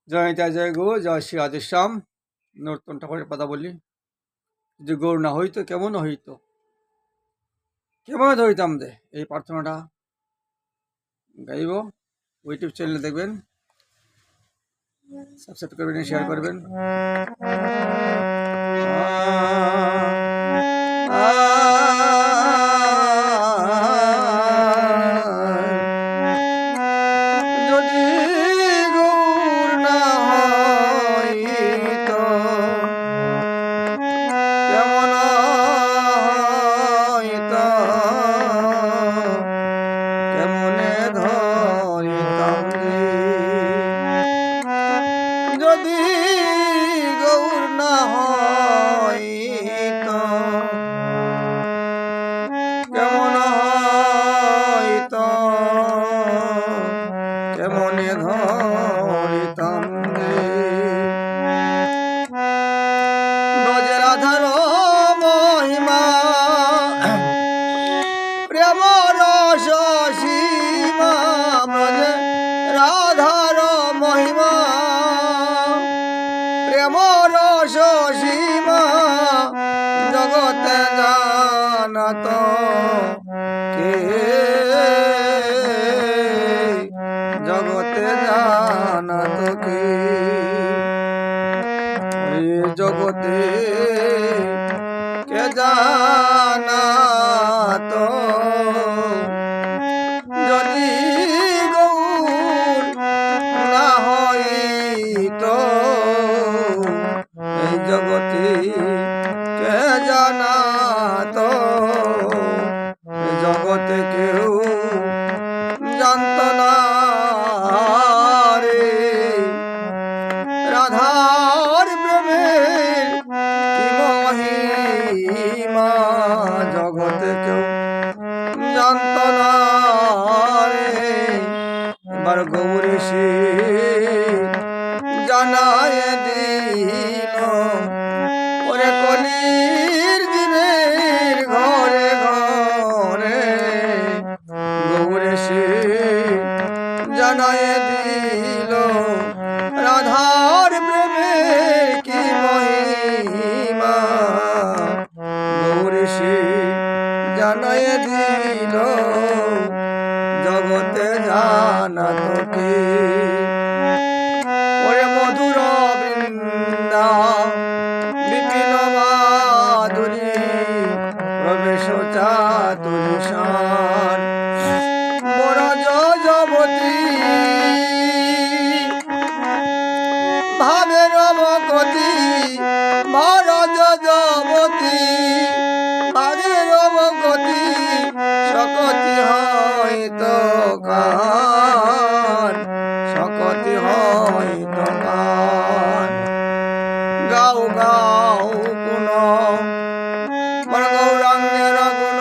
জয় নিতাই জয় গৌর জয় শ্রী রাধেশ্যাম। নতুন ঠাকুরের কথা বলি, যে গৌর না হইতো কেমন হইতো, কেমন হইতাম দে, এই প্রার্থনাটা গাইব। ইউটিউব চ্যানেলে দেখবেন, সাবস্ক্রাইব করবেন, শেয়ার করবেন। যদি গৌর না হইতো কেমন হইতো, কেমনে ধরিতাম রে। যদি গৌর না হইতো কেমন হইতো, কেমনে ধরিতাম রে। ব্রজে রাধার মহিমা প্রেম রস সীমা, ব্রজে রাধার মহিমা প্রেম রস সীমা, জগতে জানত কে, জগতে জানত কে, জগতে কে জানত। যদি গৌর না হইতো এই জগতে কে জানাত, জগতে কেউ জানত না রে। রাধার প্রেমের কি মহিমা, জগতে কেউ জানত না রে। এবার গৌরী সে জানায় দিল, ওরে কলির জীবের ঘরে ঘরে, গৌরে সে জানায় দিল রাধার প্রেমের কি মহিমা, গৌরে সে জানায় দিল জগতে জানাত কে। ওরে মধুর বৃন্দা বিপিন মাধুরী প্রবেশ চাতুরী সার, বরজ যবতী ভাবের মকতি, ভরজ যবতী ভাবের মকতি, সকতি হয়তো কার, সকতি হয়তো কার। গাও গাও গুণ মন গৌরাঙ্গের গুণ,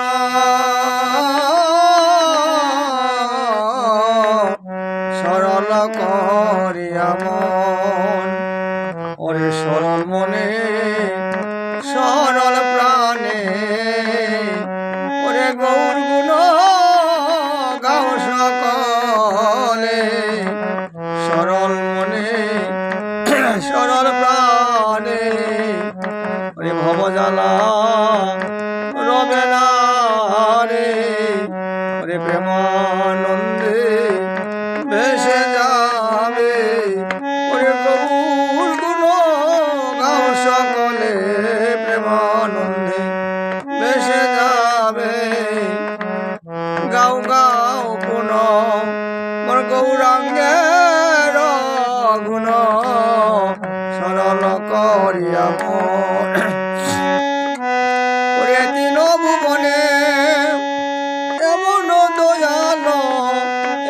সরল করিয়া মন, ওরে সরল মনে সরল প্রাণে, ওরে গৌর গুণ গাও সকলে, সরল মনে সরল প্রাণে, ওরে ভবজ্বালা রবে না রে। ওরে প্রেমানন্দে ভেসে যাবে, ওরে গৌর গুণ গাও সকলে, প্রেমানন্দে ভেসে যাবে। গাও গাও গুণ মোর গৌরাঙ্গের গুণ, সরল করিয়া মন। ওরে তিন ভুবনে এমন দয়াল,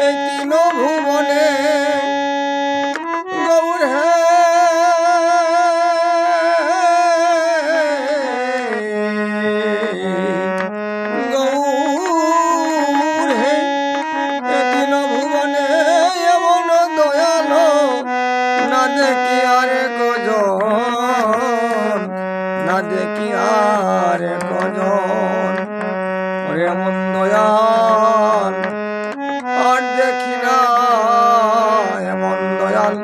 এই তিন ভুবনে গৌর হে, গৌর হে, এ তিন ভুবনে এমন দয়াল, না দেখি আরে কজন, না দেখি আরে কজন। ওরে এমন দয়াল আর দেখি না, এমন দয়াল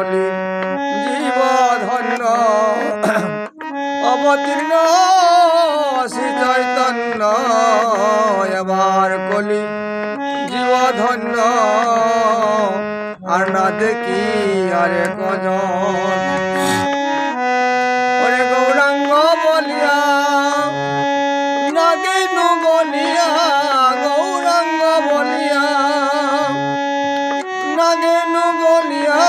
কলি জীব ধন্য অবতীর্ণ শ্রী চৈতন্য এবার কলি জীব ধন্য আর না দেখি আরে কজন ওরে গৌরাঙ্গ বলিয়া নাগেনু বলিয়া গৌরাঙ্গ বলিয়া নাগেনু বলিয়া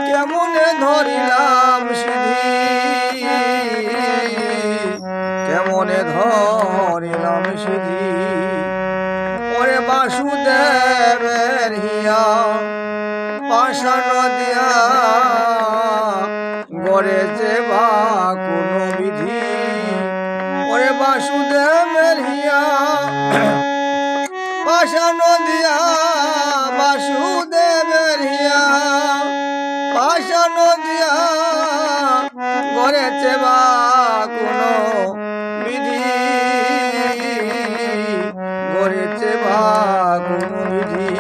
কেমনে ধরিলাম সিধি কেমনে ধরিলাম সিধি ওরে বাসুদেবের হিয়া পাষাণ দিয়া গড়েছে বা কোনো বিধি ওরে বাসুদেবের হিয়া পাষাণ দিয়া বাসুদেবের হিয়া পাষাণ দিয়া গড়েছে বা কোনো বিধি গড়েছে বা কোনো বিধি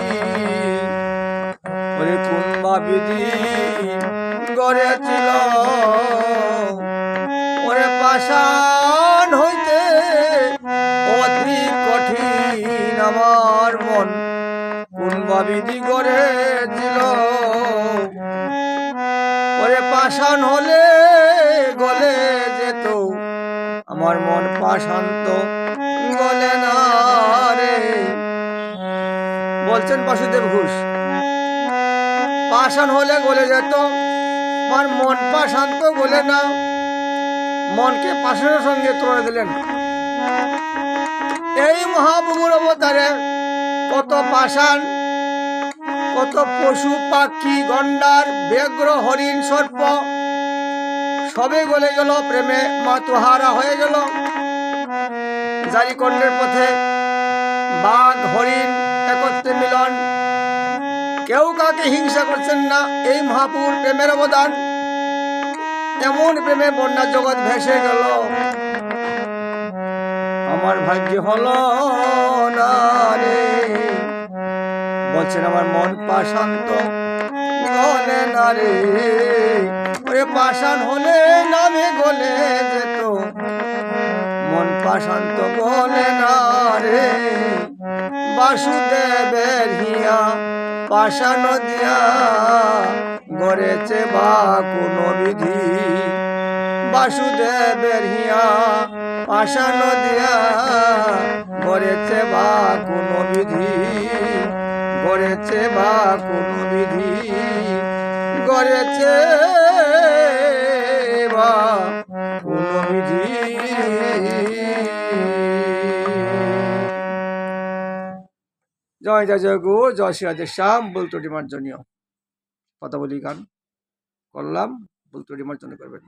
ওরে কোন বা বিধি গড়েছিল ওরে পাষাণ হইতে অতি কঠিন আমার মন কোন বা বিধি গড়েছিল ওরে পাষাণ হলে গলে যেত আমার মন পাষাণ তো গলে না রে বলছেন বাসুদেব ঘোষ পাষাণ হলে গলে যেত আমার মন পাষাণ তো গলে না মনকে পাষাণের সঙ্গে তুলে দিলেন এই মহাপ্রভুর অবতারে কত পাষাণ কত পশু পাখি গন্ডার ব্যাঘ্র হরিণ সর্প সবে গলে গেল প্রেমে মাতোহারা হয়ে গেল জারিকণ্ডের পথে বাঘ হরিণ একত্রে মিলন কেউ কাকে হিংসা করছেন না এই মহাপুর প্রেমের অবদান এমন প্রেমে বন্যা জগৎ ভেসে গেল আমার ভাগ্য হলো না রে বলছেন আমার মন পাষাণ তো গলে না রে ওরে পাষাণ হলে নামে গলে যেত মন পাষাণ তো গলে না রে বাসুদেবের হিয়া পাষাণ দিয়া গড়েছে বা কোনো বিধি বাসুদেবের হিয়া পাষাণ দিয়া গড়েছে বা কোনো বিধি গড়েছে বা কোনো বিধি গড়েছে বা কোনো বিধি জয় জয় জয় গো জয় শ্রী রাধে শ্যাম ভুল ত্রুটি মার্জনীয় কথা বলি গান করলাম ভুল ত্রুটি মার্জনা করবেন।